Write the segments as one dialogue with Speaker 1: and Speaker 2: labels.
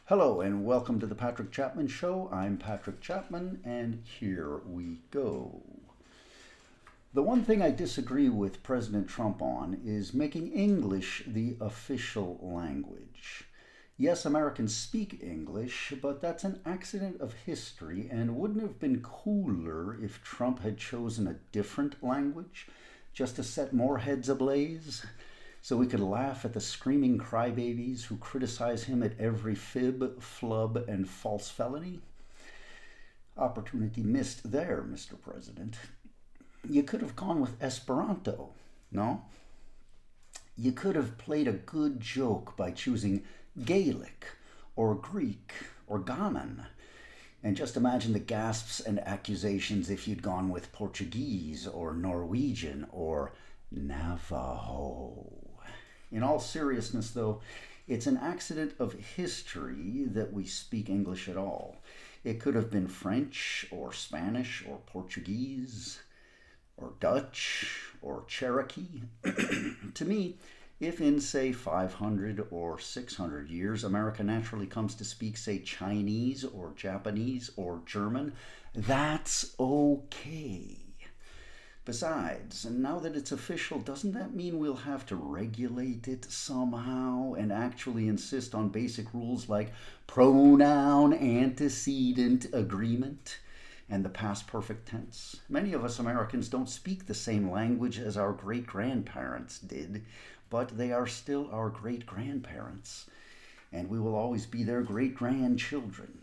Speaker 1: Hello and welcome to the Patrick Chapman Show. I'm Patrick Chapman, and here we go. The one thing I disagree with President Trump on is making English the official language. Yes, Americans speak English, but that's an accident of history and wouldn't have been cooler if Trump had chosen a different language just to set more heads ablaze? So we could laugh at the screaming crybabies who criticize him at every fib, flub, and false felony? Opportunity missed there, Mr. President. You could have gone with Esperanto, no? You could have played a good joke by choosing Gaelic or Greek or Gaman. And just imagine the gasps and accusations if you'd gone with Portuguese or Norwegian or Navajo. In all seriousness, though, it's an accident of history that we speak English at all. It could have been French or Spanish or Portuguese or Dutch or Cherokee. To me, if in, say, 500 or 600 years America naturally comes to speak, say, Chinese or Japanese or German, that's okay. Besides, now that it's official, doesn't that mean we'll have to regulate it somehow and actually insist on basic rules like pronoun antecedent agreement and the past perfect tense? Many of us Americans don't speak the same language as our great-grandparents did, but they are still our great-grandparents, and we will always be their great-grandchildren.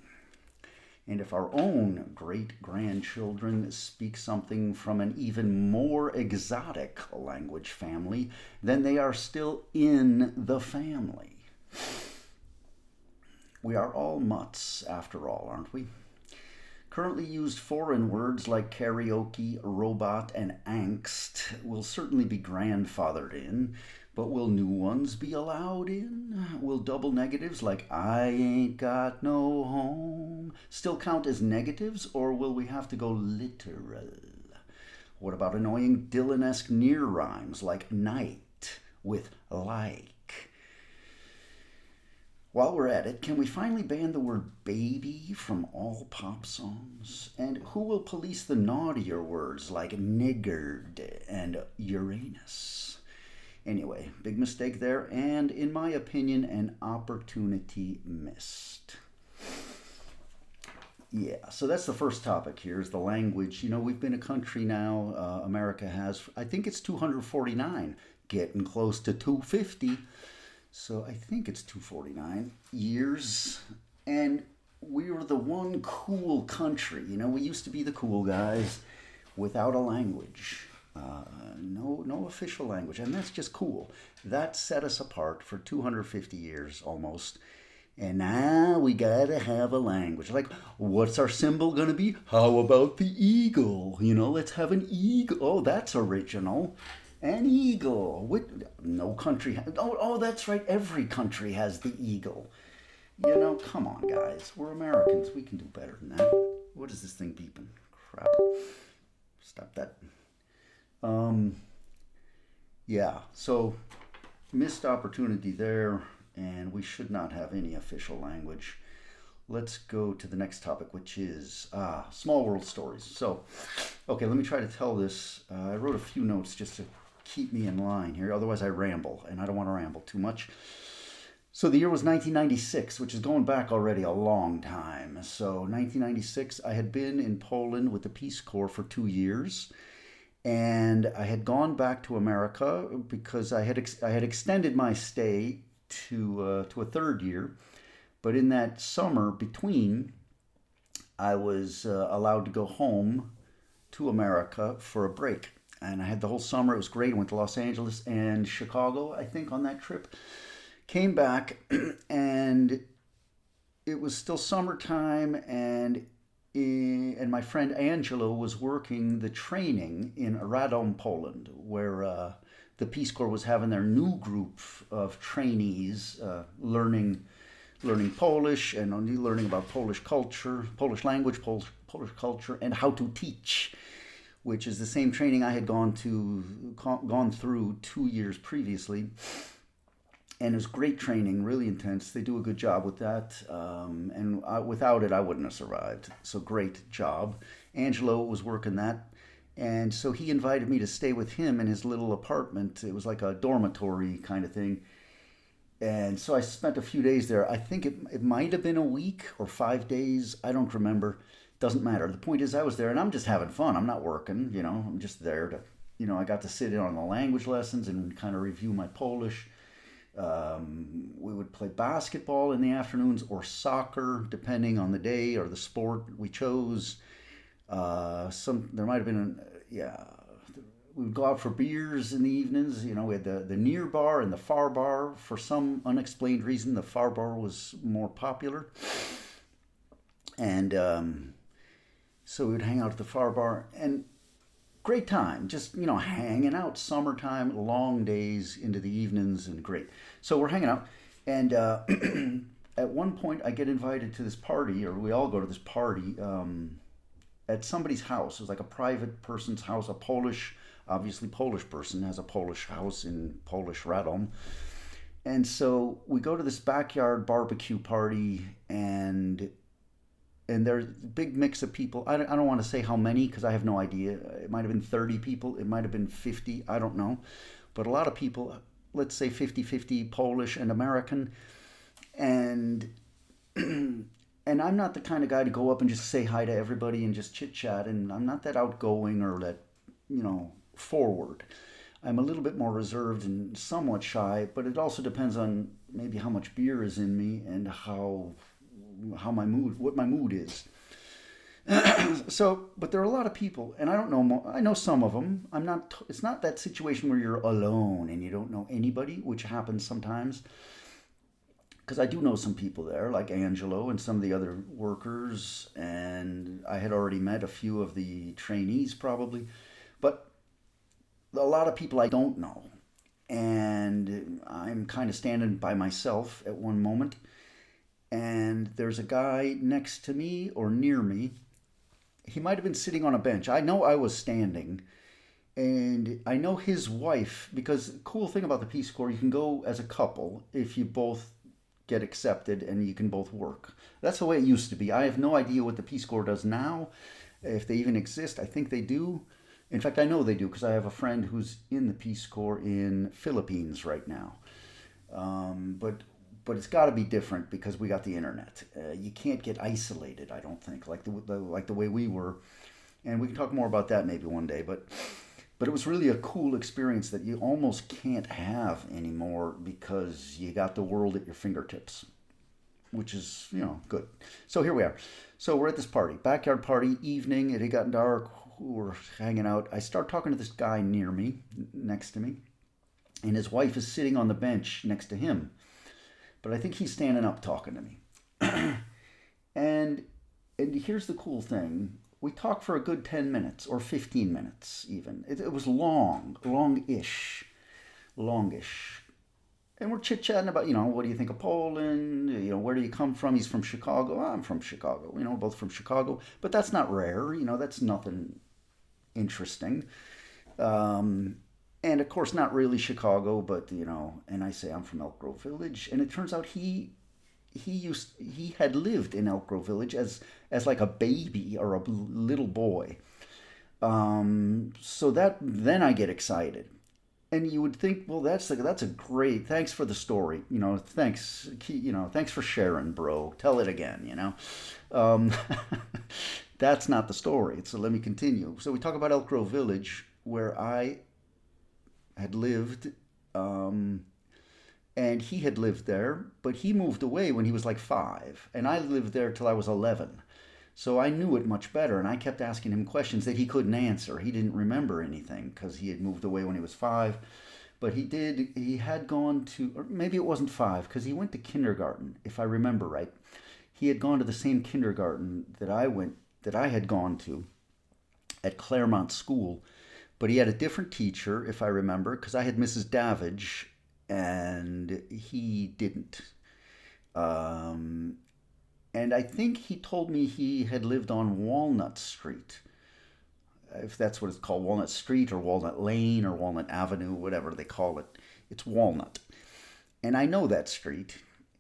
Speaker 1: And if our own great-grandchildren speak something from an even more exotic language family, then they are still in the family. We are all mutts, after all, aren't we? Currently used foreign words like karaoke, robot, and angst will certainly be grandfathered in, but will new ones be allowed in? Will double negatives like I ain't got no home still count as negatives, or will we have to go literal? What about annoying Dylan-esque near rhymes like night with like? While we're at it, can we finally ban the word baby from all pop songs? And who will police the naughtier words like niggard and Uranus? Anyway, big mistake there, and in my opinion, an opportunity missed. Yeah, so that's the first topic here is the language. You know, we've been a country now, America has, I think it's 249, getting close to 250. So I think it's 249 years. And we were the one cool country. You know, we used to be the cool guys without a language. No official language, and that's just cool. That set us apart for 250 years almost, and now we gotta have a language. Like, what's our symbol gonna be? How about the eagle? You know, let's have an eagle. Oh, that's original. An eagle. No country. Oh, that's right. Every country has the eagle. You know, come on, guys. We're Americans. We can do better than that. What is this thing beeping? Crap. Stop that. Yeah, so missed opportunity there, and we should not have any official language. Let's go to the next topic, which is small world stories. So, okay, let me try to tell this. I wrote a few notes just to keep me in line here, otherwise I ramble, and I don't want to ramble too much. So the year was 1996, which is going back already a long time. So 1996, I had been in Poland with the Peace Corps for 2 years. And I had gone back to America because I had extended my stay to a third year, but in that summer between, I was allowed to go home to America for a break, and I had the whole summer. It was great. I went to Los Angeles and Chicago, I think, on that trip. Came back, and it was still summertime, and my friend Angelo was working the training in Radom, Poland, where the Peace Corps was having their new group of trainees learning Polish and only learning about Polish culture, Polish language, Polish culture, and how to teach, which is the same training I had gone through 2 years previously. and it was great training, really intense. They do a good job with that, without it, I wouldn't have survived. So great job. Angelo was working that, and so he invited me to stay with him in his little apartment. It was like a dormitory kind of thing, and so I spent a few days there. I think it might have been a week or 5 days. I don't remember. Doesn't matter. The point is, I was there, and I'm just having fun. I'm not working. I'm just there to. I got to sit in on the language lessons and kind of review my Polish. We would play basketball in the afternoons or soccer, depending on the day or the sport we chose. There might have been, yeah. We would go out for beers in the evenings. We had the near bar and the far bar. For some unexplained reason, the far bar was more popular, and so we would hang out at the far bar and great time, just hanging out, summertime, long days into the evenings, and great. So we're hanging out, and at one point I get invited to this party, or we all go to this party, at somebody's house. It was like a private person's house. A obviously Polish person has a Polish house in Polish Radom. And so we go to this backyard barbecue party, and there's a big mix of people. I don't want to say how many because I have no idea. It might have been 30 people. It might have been 50. I don't know. But a lot of people, let's say 50-50 Polish and American. And and I'm not the kind of guy to go up and just say hi to everybody and just chit chat. And I'm not that outgoing or that, forward. I'm a little bit more reserved and somewhat shy, but it also depends on maybe how much beer is in me and what my mood is. So, but there are a lot of people, and I don't know. I know some of them. I'm not. It's not that situation where you're alone and you don't know anybody, which happens sometimes. Because I do know some people there, like Angelo and some of the other workers, and I had already met a few of the trainees probably, but a lot of people I don't know, and I'm kind of standing by myself at one moment, and there's a guy next to me or near me. He might have been sitting on a bench. I know I was standing, and I know his wife, because the cool thing about the Peace Corps, you can go as a couple if you both get accepted and you can both work. That's the way it used to be. I have no idea what the Peace Corps does now, if they even exist. I think they do. In fact, I know they do because I have a friend who's in the Peace Corps in Philippines right now. But it's got to be different because we got the internet. You can't get isolated, I don't think, like the way we were. And we can talk more about that maybe one day. But it was really a cool experience that you almost can't have anymore because you got the world at your fingertips, which is, good. So here we are. So we're at this party, backyard party, evening. It had gotten dark. We're hanging out. I start talking to this guy next to me, and his wife is sitting on the bench next to him. But I think he's standing up talking to me. and here's the cool thing. We talked for a good 10 minutes or 15 minutes even. It was longish. And we're chit-chatting about, what do you think of Poland? Where do you come from? He's from Chicago. I'm from Chicago. Both from Chicago. But that's not rare. That's nothing interesting. And of course, not really Chicago, but, and I say I'm from Elk Grove Village. And it turns out he had lived in Elk Grove Village as like a baby or a little boy. So then I get excited. And you would think, well, that's a great. Thanks for the story. Thanks. Thanks for sharing, bro. Tell it again. That's not the story. So let me continue. So we talk about Elk Grove Village, where I had lived, and he had lived there, but he moved away when he was like 5, and I lived there till I was 11. So I knew it much better, and I kept asking him questions that he couldn't answer. He didn't remember anything because he had moved away when he was 5. But he had gone to, or maybe it wasn't 5, because he went to kindergarten, if I remember right. He had gone to the same kindergarten that I had gone to at Claremont School. But he had a different teacher, if I remember, because I had Mrs. Davidge, and he didn't. And I think he told me he had lived on Walnut Street, if that's what it's called, Walnut Street or Walnut Lane or Walnut Avenue, whatever they call it. It's Walnut. and I know that street.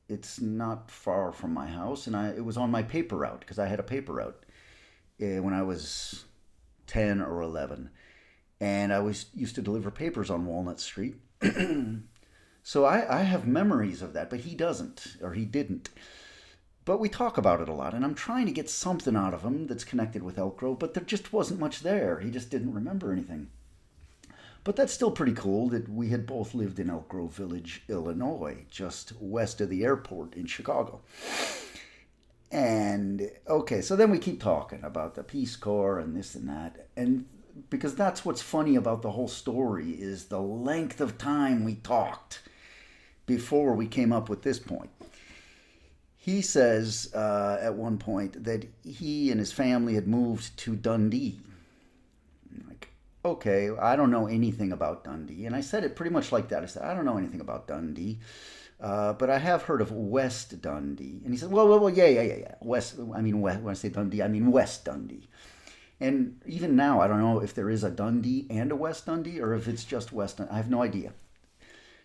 Speaker 1: It's not far from my house, and it was on my paper route because I had a paper route when I was 10 or 11, and I was used to deliver papers on Walnut Street. So I have memories of that, but he doesn't, or he didn't. But we talk about it a lot, and I'm trying to get something out of him that's connected with Elk Grove, but there just wasn't much there. He just didn't remember anything. But that's still pretty cool that we had both lived in Elk Grove Village, Illinois, just west of the airport in Chicago. And okay, so then we keep talking about the Peace Corps and this and that. And because that's what's funny about the whole story is the length of time we talked before we came up with this point. He says at one point that he and his family had moved to Dundee. I'm like, okay, I don't know anything about Dundee. And I said it pretty much like that. I said, I don't know anything about Dundee, but I have heard of West Dundee. And he said, well, yeah. West, I mean, when I say Dundee, I mean West Dundee. And even now, I don't know if there is a Dundee and a West Dundee or if it's just West Dundee. I have no idea.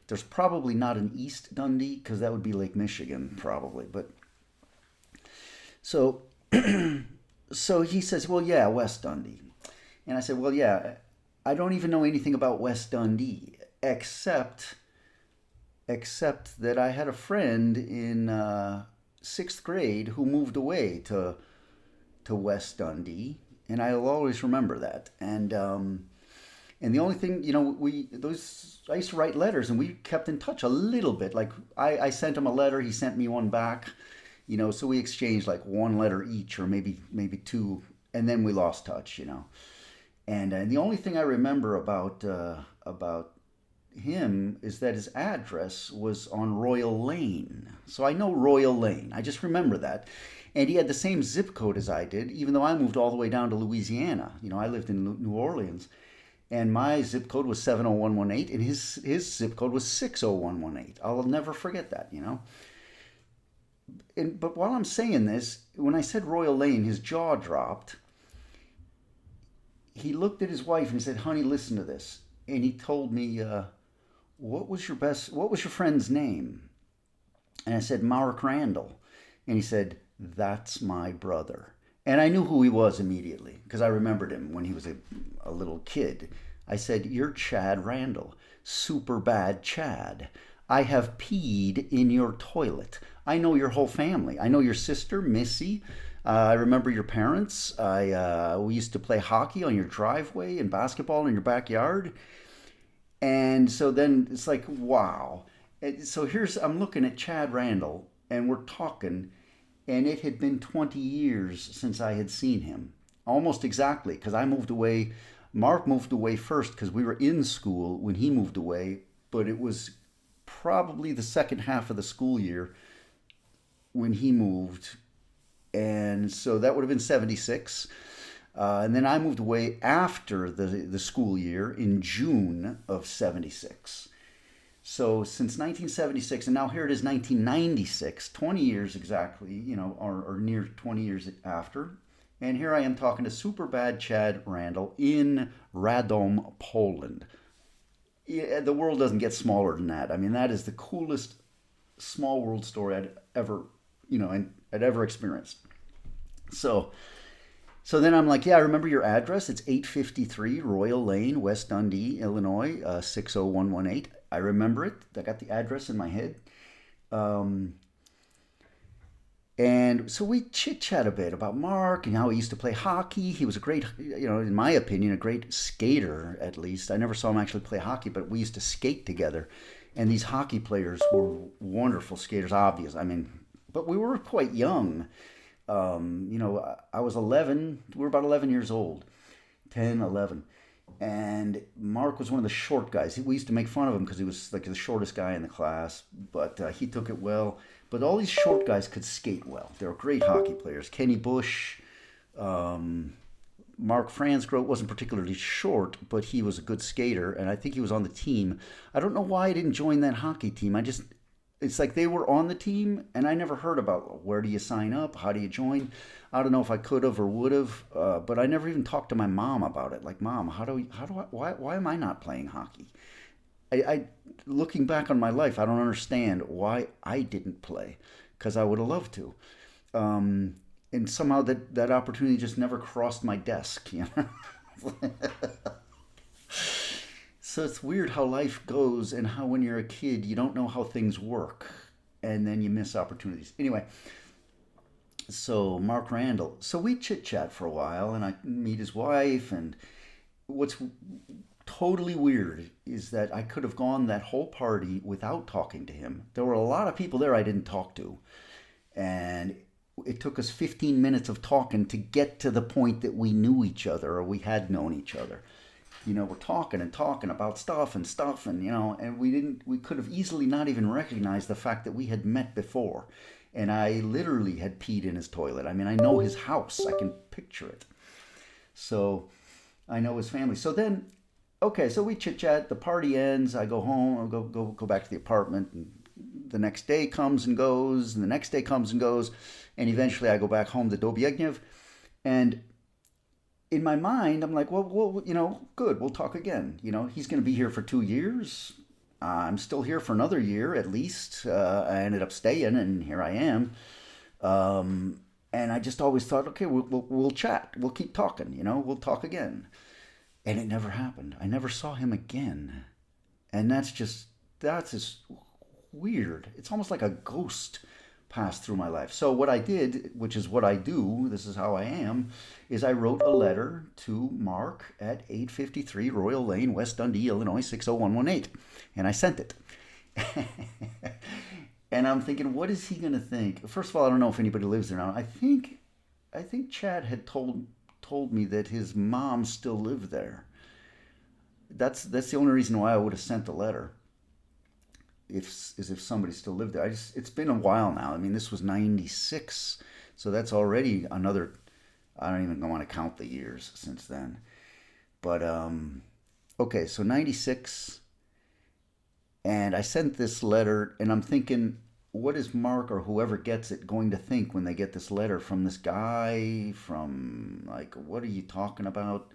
Speaker 1: There's probably not an East Dundee because that would be Lake Michigan probably. But so so he says, well, yeah, West Dundee. And I said, well, yeah, I don't even know anything about West Dundee except that I had a friend in sixth grade who moved away to West Dundee, and I'll always remember that. And the only thing, I used to write letters, and we kept in touch a little bit. Like I sent him a letter, he sent me one back, so we exchanged like one letter each, or maybe two, and then we lost touch. And the only thing I remember about him is that his address was on Royal Lane. So I know Royal Lane. I just remember that. And he had the same zip code as I did, even though I moved all the way down to Louisiana. I lived in New Orleans. And my zip code was 70118, and his zip code was 60118. I'll never forget that, But while I'm saying this, when I said Royal Lane, his jaw dropped. He looked at his wife and he said, honey, listen to this. And he told me, what was your friend's name? And I said, Mark Randall. And he said, that's my brother. And I knew who he was immediately because I remembered him when he was a little kid. I said, you're Chad Randall, super bad Chad. I have peed in your toilet. I know your whole family. I know your sister, Missy. I remember your parents. We used to play hockey on your driveway and basketball in your backyard. And so then it's like, wow. So I'm looking at Chad Randall and we're talking, and it had been 20 years since I had seen him. Almost exactly, because I moved away. Mark moved away first because we were in school when he moved away, but it was probably the second half of the school year when he moved. And so that would have been 76. And then I moved away after the school year in June of 76. So since 1976, and now here it is 1996, 20 years exactly, or near 20 years after. And here I am talking to super bad Chad Randall in Radom, Poland. Yeah, the world doesn't get smaller than that. I mean, that is the coolest small world story I'd ever experienced. So then I'm like, yeah, I remember your address. It's 853 Royal Lane, West Dundee, Illinois, 60118. I remember it. I got the address in my head. And so we chit-chat a bit about Mark and how he used to play hockey. He was a great, in my opinion, a great skater, at least. I never saw him actually play hockey, but we used to skate together. And these hockey players were wonderful skaters, obvious. I mean, but we were quite young. I was 11. We were about 11 years old, 10, 11. And Mark was one of the short guys. We used to make fun of him because he was like the shortest guy in the class, but he took it well. But all these short guys could skate well. They were great hockey players. Kenny Bush, Mark Fransgrote wasn't particularly short, but he was a good skater, and I think he was on the team. I don't know why I didn't join that hockey team. It's like they were on the team, and I never heard about where do you sign up, how do you join. I don't know if I could have or would have, but I never even talked to my mom about it. Like, Mom, why am I not playing hockey? I looking back on my life, I don't understand why I didn't play, because I would have loved to. Um, and somehow that opportunity just never crossed my desk. So it's weird how life goes, and how when you're a kid you don't know how things work, and then you miss opportunities. Anyway, so Mark Randall. So we chit chat for a while, and I meet his wife. And what's totally weird is that I could have gone that whole party without talking to him. There were a lot of people there I didn't talk to, and it took us 15 minutes of talking to get to the point that we knew each other, or we had known each other. We're talking and talking about stuff, and and we could have easily not even recognized the fact that we had met before. And I literally had peed in his toilet. I mean, I know his house, I can picture it. So I know his family. So then, okay, so we chit chat. The party ends. I go home. I go back to the apartment. And the next day comes and goes, and the next day comes and goes, and eventually I go back home to Dobiegniev. And in my mind, I'm like, well, good. We'll talk again. He's going to be here for 2 years. I'm still here for another year at least. I ended up staying, and here I am. And I just always thought, okay, we'll chat. We'll keep talking. We'll talk again. And it never happened. I never saw him again. And that's just weird. It's almost like a ghost passed through my life. So what I did, which is what I do, this is how I am, is I wrote a letter to Mark at 853 Royal Lane, West Dundee, Illinois 60118, and I sent it. And I'm thinking, what is he going to think? First of all, I don't know if anybody lives there now. I think Chad had told me that his mom still lived there. That's the only reason why I would have sent the letter, if somebody still lived there. It's been a while now. I mean, this was 96, so that's already another. I don't even want to count the years since then. But okay, so 96, and I sent this letter, and I'm thinking, what is Mark or whoever gets it going to think when they get this letter from this guy? From, like, what are you talking about?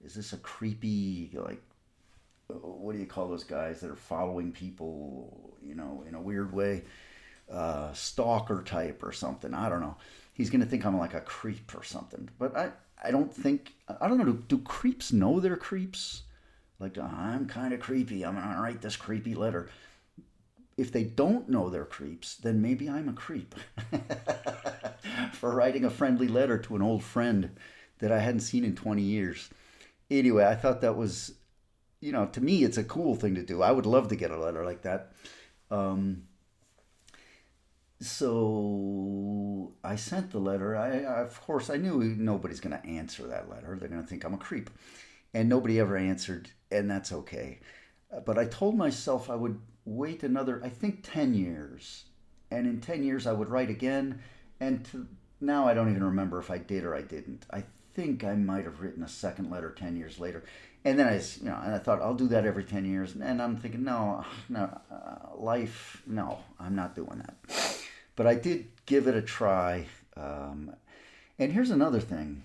Speaker 1: Is this a creepy, like, what do you call those guys that are following people, in a weird way? Stalker type or something. I don't know. He's going to think I'm like a creep or something. But I don't think, I don't know, do creeps know they're creeps? Like, I'm kind of creepy. I'm going to write this creepy letter. If they don't know they're creeps, then maybe I'm a creep for writing a friendly letter to an old friend that I hadn't seen in 20 years. Anyway, I thought that was, to me, it's a cool thing to do. I would love to get a letter like that. Um, so I sent the letter. Of course, I knew nobody's going to answer that letter. They're going to think I'm a creep. And nobody ever answered, and that's okay. But I told myself I would wait another, I think, 10 years. And in 10 years, I would write again. Now I don't even remember if I did or I didn't. I think I might have written a second letter 10 years later. And then and I thought I'll do that every 10 years. And I'm thinking, no, no, life, no, I'm not doing that. But I did give it a try. And here's another thing.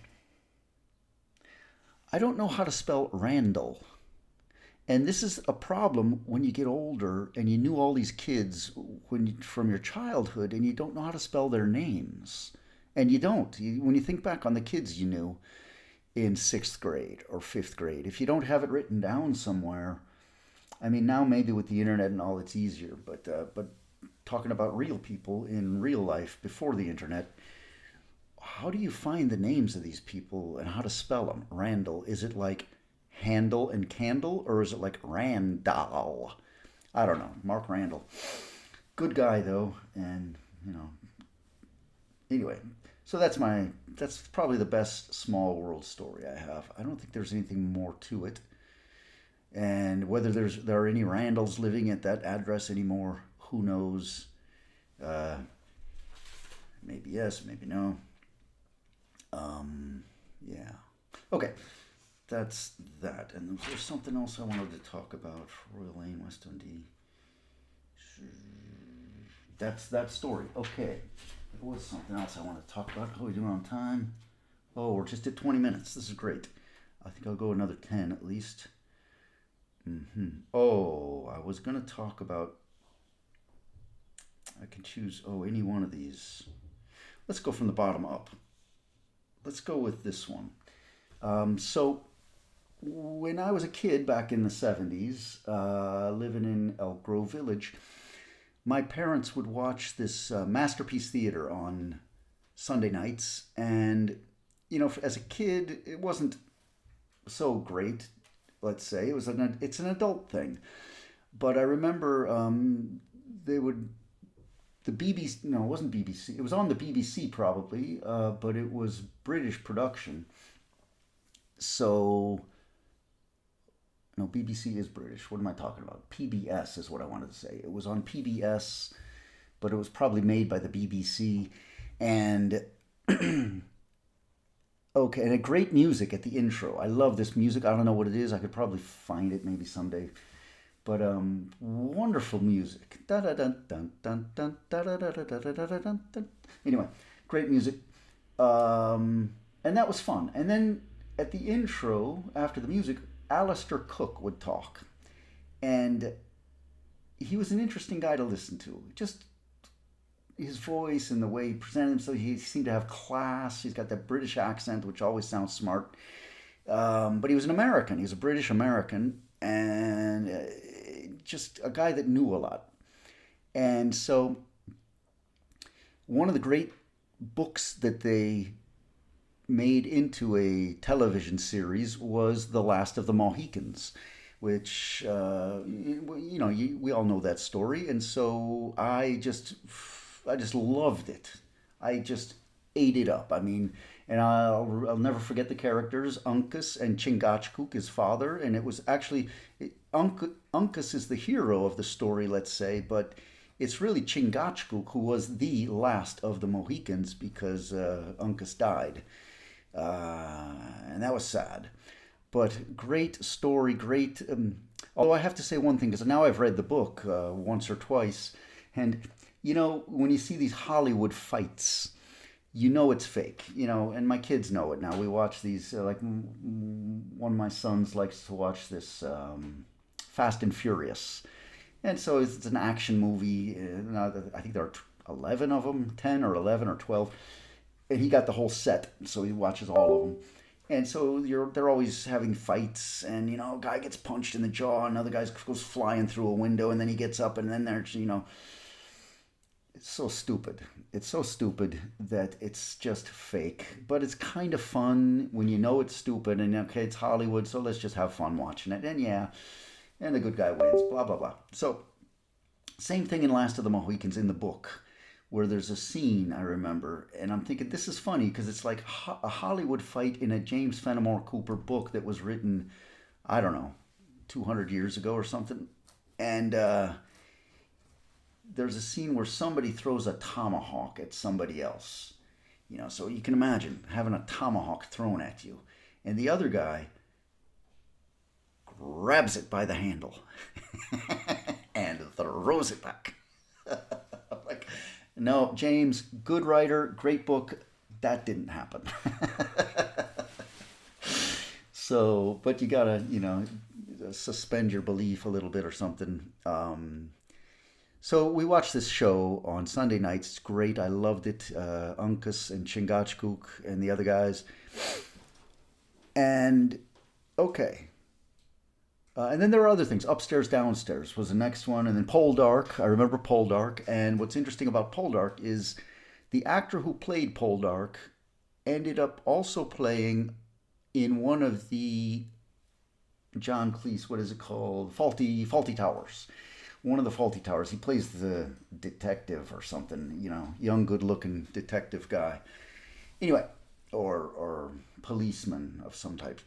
Speaker 1: I don't know how to spell Randall. And this is a problem when you get older and you knew all these kids from your childhood, and you don't know how to spell their names. And you don't. When you think back on the kids you knew in sixth grade or fifth grade, if you don't have it written down somewhere, I mean, now maybe with the internet and all, it's easier. But talking about real people in real life before the internet, how do you find the names of these people and how to spell them? Randall, is it like handle and candle, or is it like Randall? I don't know. Mark Randall. Good guy, though. And, anyway. So that's probably the best small world story I have. I don't think there's anything more to it. And whether there are any Randalls living at that address anymore, who knows? Uh, Maybe yes, maybe no. Yeah. Okay, that's that. And was there something else I wanted to talk about? Royal Lane, West Dundee. That's that story. Okay. There was something else I wanted to talk about. How are we doing on time? Oh, we're just at 20 minutes. This is great. I think I'll go another 10 at least. Oh, I was going to talk about. I can choose. Oh, any one of these. Let's go from the bottom up. Let's go with this one. So, when I was a kid back in the 70s, living in Elk Grove Village, my parents would watch this Masterpiece Theater on Sunday nights. And, as a kid, it wasn't so great, let's say. It's an adult thing. But I remember they would the BBC. No, it wasn't BBC. It was on the BBC probably, but it was British production. So no, BBC is British. What am I talking about? PBS is what I wanted to say. It was on PBS, but it was probably made by the BBC. And okay, and a great music at the intro. I love this music. I don't know what it is. I could probably find it maybe someday. But wonderful music. Anyway, great music. And that was fun. And then at the intro, after the music, Alistair Cook would talk. And he was an interesting guy to listen to. Just his voice and the way he presented himself, he seemed to have class. He's got that British accent, which always sounds smart. But he was an American. He was a British American, and just a guy that knew a lot. And so, one of the great books that they made into a television series was The Last of the Mohicans, which we all know that story, and so I just loved it. I just ate it up. I mean, and I'll never forget the characters, Uncas and Chingachgook, his father, and it was actually Uncas is the hero of the story, let's say, but it's really Chingachgook who was the last of the Mohicans because Uncas died, and that was sad. But great story, great. Although I have to say one thing, because now I've read the book once or twice, and when you see these Hollywood fights, you know it's fake, and my kids know it now. We watch these, one of my sons likes to watch this Fast and Furious. And so it's an action movie. I think there are 11 of them, 10 or 11 or 12. And he got the whole set, so he watches all of them. And so they're always having fights, and a guy gets punched in the jaw, another guy goes flying through a window, and then he gets up, and then there's it's so stupid. It's so stupid that it's just fake. But it's kind of fun when you know it's stupid, and okay, it's Hollywood, so let's just have fun watching it. And yeah, and the good guy wins, blah, blah, blah. So, same thing in Last of the Mohicans in the book, where there's a scene, I remember, and I'm thinking, this is funny, because it's like a Hollywood fight in a James Fenimore Cooper book that was written, I don't know, 200 years ago or something. And there's a scene where somebody throws a tomahawk at somebody else. So you can imagine having a tomahawk thrown at you. And the other guy grabs it by the handle and throws it back. Like, no, James, good writer, great book. That didn't happen. So, but you gotta, suspend your belief a little bit or something. So we watched this show on Sunday nights. It's great. I loved it. Uncas and Chingachgook and the other guys. And okay. And then there are other things. Upstairs, Downstairs was the next one. And then Poldark. I remember Poldark. And what's interesting about Poldark is the actor who played Poldark ended up also playing in one of the John Cleese, what is it called? Faulty Towers. One of the Faulty Towers. He plays the detective or something, young, good-looking detective guy. Anyway, or policeman of some type.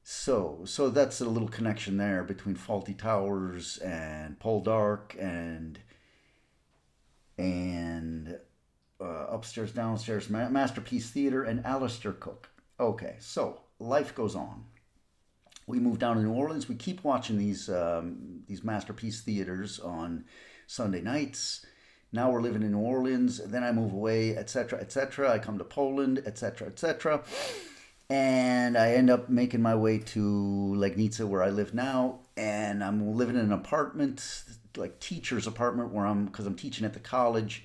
Speaker 1: So that's a little connection there between Faulty Towers and Poldark and Upstairs, Downstairs, Masterpiece Theater, and Alistair Cook. Okay, so life goes on. We move down to New Orleans. We keep watching these Masterpiece Theaters on Sunday nights. Now we're living in New Orleans. Then I move away, etc., etc. I come to Poland, etc., etc. And I end up making my way to Legnica, where I live now, and I'm living in an apartment, like teacher's apartment, where because I'm teaching at the college,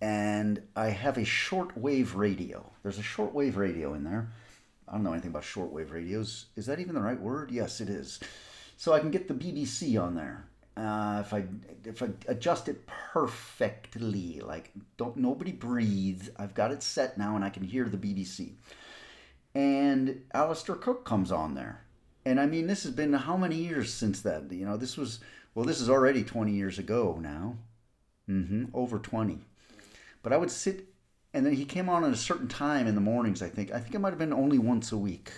Speaker 1: and I have a shortwave radio. There's a shortwave radio in there. I don't know anything about shortwave radios. Is that even the right word? Yes, it is. So I can get the BBC on there. If I adjust it perfectly, like don't nobody breathe. I've got it set now, and I can hear the BBC. And Alistair Cook comes on there. And I mean, this has been how many years since that? This is already 20 years ago now. Over 20. But I would sit, and then he came on at a certain time in the mornings, I think. I think it might have been only once a week,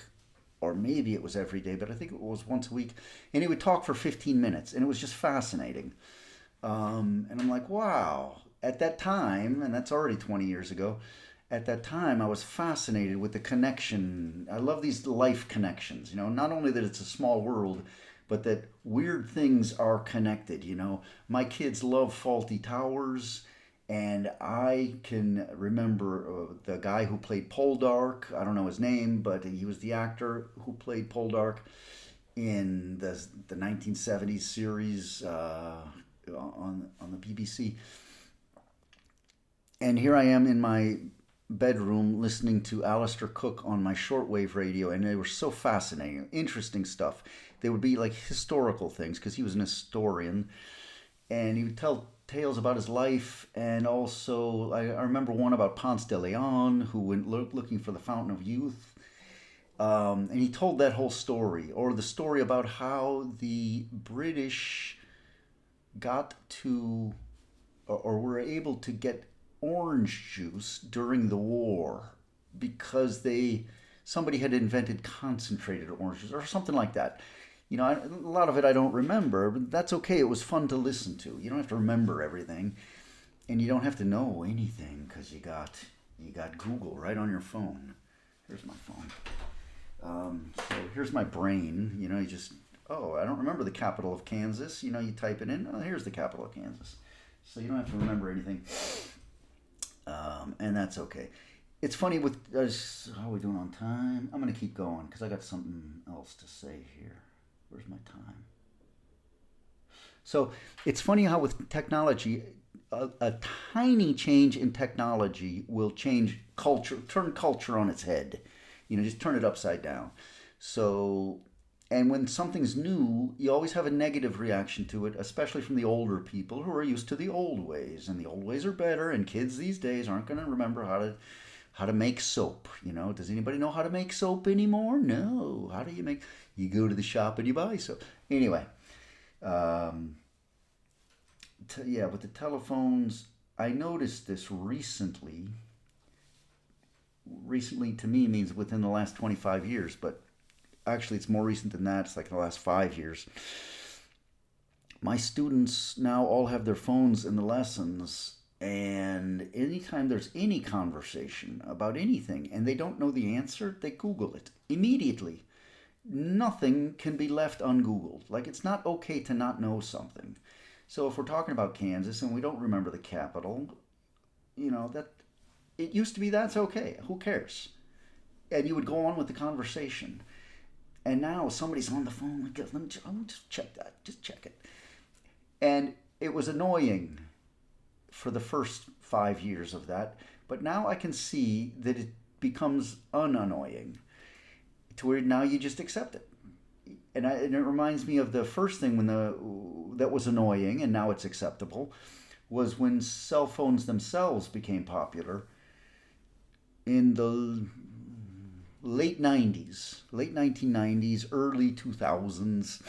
Speaker 1: or maybe it was every day, but I think it was once a week. And he would talk for 15 minutes, and it was just fascinating. And I'm like, wow. At that time, and that's already 20 years ago, at that time I was fascinated with the connection. I love these life connections, not only that it's a small world, but that weird things are connected. My kids love Faulty Towers, and I can remember the guy who played Poldark. I don't know his name, but he was the actor who played Poldark in the 1970s series on the BBC. And here I am in my bedroom listening to Alistair Cook on my shortwave radio, and they were so fascinating, interesting stuff. They would be like historical things because he was an historian, and he would tell tales about his life. And also, I remember one about Ponce de Leon, who went looking for the Fountain of Youth. And he told that whole story, or the story about how the British got to, or were able to get orange juice during the war because somebody had invented concentrated oranges or something like that. A lot of it I don't remember, but that's okay. It was fun to listen to. You don't have to remember everything, and you don't have to know anything because you got Google right on your phone. Here's my phone. So here's my brain. You just I don't remember the capital of Kansas. You type it in. Oh, here's the capital of Kansas. So you don't have to remember anything, and that's okay. It's funny with how are we doing on time? I'm gonna keep going because I got something else to say here. Where's my time? So it's funny how with technology, a tiny change in technology will change culture, turn culture on its head. Just turn it upside down. So, and when something's new, you always have a negative reaction to it, especially from the older people who are used to the old ways, and the old ways are better. And kids these days aren't going to remember how to make soap. Does anybody know how to make soap anymore? No. How do you make? You go to the shop and you buy soap. Anyway, with the telephones, I noticed this recently. Recently to me means within the last 25 years, but actually it's more recent than that. It's like the last 5 years. My students now all have their phones in the lessons, and anytime there's any conversation about anything and they don't know the answer, they Google it immediately. Nothing can be left ungoogled. Like, it's not okay to not know something. So if we're talking about Kansas and we don't remember the capital, that it used to be that's okay. Who cares? And you would go on with the conversation. And now somebody's on the phone. Like, let me just check that. Just check it. And it was annoying for the first 5 years of that. But now I can see that it becomes unannoying to where now you just accept it. And it reminds me of the first thing that was annoying and now it's acceptable was when cell phones themselves became popular in the late 1990s, early 2000s,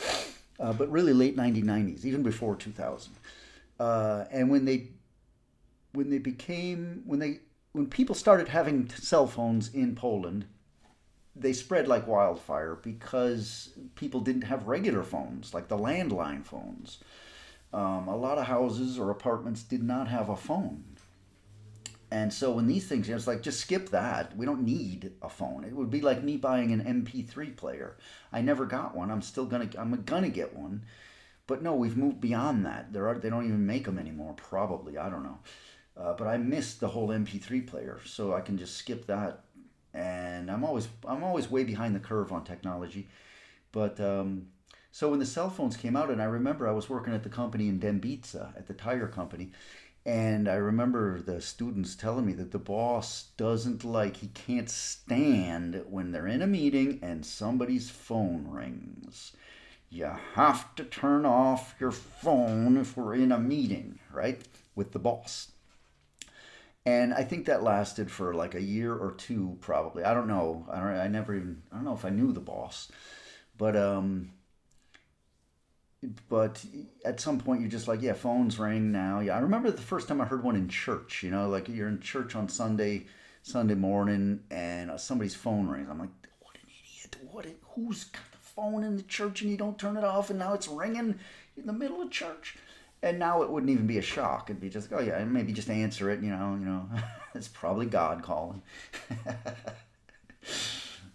Speaker 1: but really late 1990s, even before 2000. And when people started having cell phones in Poland, they spread like wildfire because people didn't have regular phones, like the landline phones. A lot of houses or apartments did not have a phone. And so when these things, it's like, just skip that. We don't need a phone. It would be like me buying an MP3 player. I never got one. I'm gonna get one. But no, we've moved beyond that. They don't even make them anymore, probably. I don't know. But I missed the whole MP3 player, so I can just skip that and I'm always way behind the curve on technology. But so when the cell phones came out, and I remember I was working at the company in Dembitsa at the tire company, and I remember the students telling me that the boss doesn't like, he can't stand when they're in a meeting and somebody's phone rings. You have to turn off your phone if we're in a meeting, right? With the boss. And I think that lasted for like a year or two, probably. I don't know. I don't know if I knew the boss, but but at some point you're just like, yeah, phones ring now. Yeah, I remember the first time I heard one in church. Like you're in church on Sunday morning, and somebody's phone rings. I'm like, what an idiot! Who's got the phone in the church and you don't turn it off, and now it's ringing in the middle of church. And now it wouldn't even be a shock. It'd be just, oh yeah, maybe just answer it. It's probably God calling.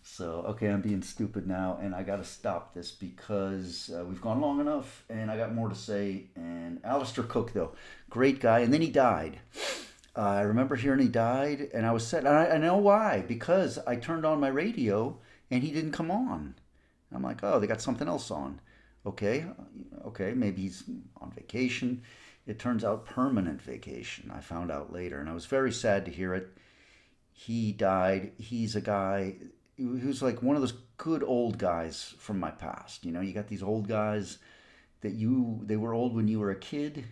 Speaker 1: So, okay, I'm being stupid now, and I got to stop this because we've gone long enough, and I got more to say. And Alistair Cook, though, great guy, and then he died. I remember hearing he died, and I was sad. And I know why, because I turned on my radio, and he didn't come on. I'm like, oh, they got something else on. Okay, okay, maybe he's on vacation. It turns out permanent vacation. I found out later, and I was very sad to hear it. He died. He's a guy who's like one of those good old guys from my past. You got these old guys that they were old when you were a kid,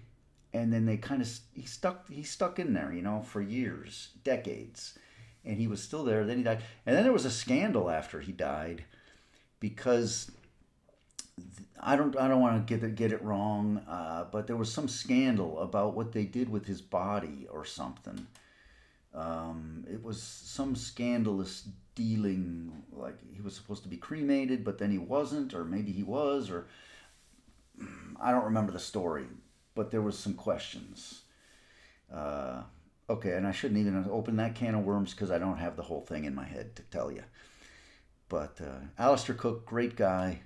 Speaker 1: and then they kind of he stuck in there, for years, decades, and he was still there. Then he died, and then there was a scandal after he died because I don't want to get it wrong, but there was some scandal about what they did with his body or something. It was some scandalous dealing, like he was supposed to be cremated, but then he wasn't, or maybe he was, or I don't remember the story, but there was some questions. Okay, and I shouldn't even open that can of worms because I don't have the whole thing in my head to tell you. But Alistair Cook, great guy.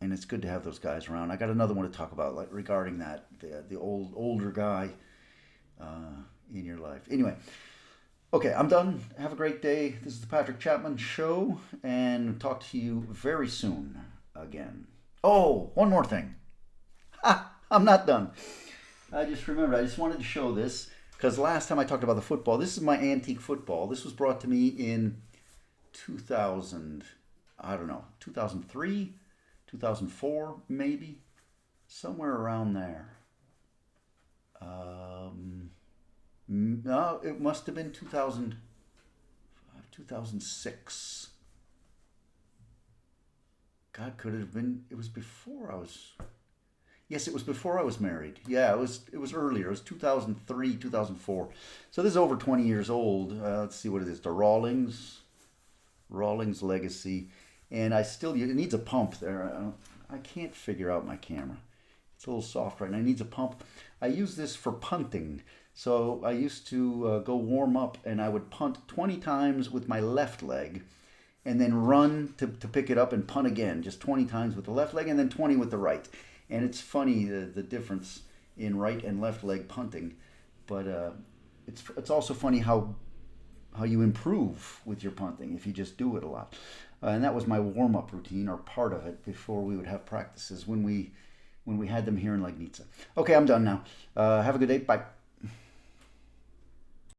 Speaker 1: And it's good to have those guys around. I got another one to talk about, like regarding that the older guy in your life. Anyway, okay, I'm done. Have a great day. This is the Patrick Chapman Show, and talk to you very soon again. Oh, one more thing. I'm not done. I just remembered. I just wanted to show this because last time I talked about the football. This is my antique football. This was brought to me in 2000. I don't know, 2003, 2004, maybe, somewhere around there. No, it must have been 2006. God, could it have been? It was before I was. Yes, it was before I was married. Yeah, it was earlier. It was 2003, 2004. So this is over 20 years old. Let's see what it is. The Rawlings Legacy. And it needs a pump there. I can't figure out my camera. It's a little soft right now. It needs a pump. I use this for punting. So I used to go warm up, and I would punt 20 times with my left leg, and then run to pick it up and punt again, just 20 times with the left leg, and then 20 with the right. And it's funny the difference in right and left leg punting, but it's also funny how you improve with your punting if you just do it a lot. And that was my warm-up routine, or part of it, before we would have practices when we had them here in Legnica. Okay, I'm done now. Have a good day. Bye.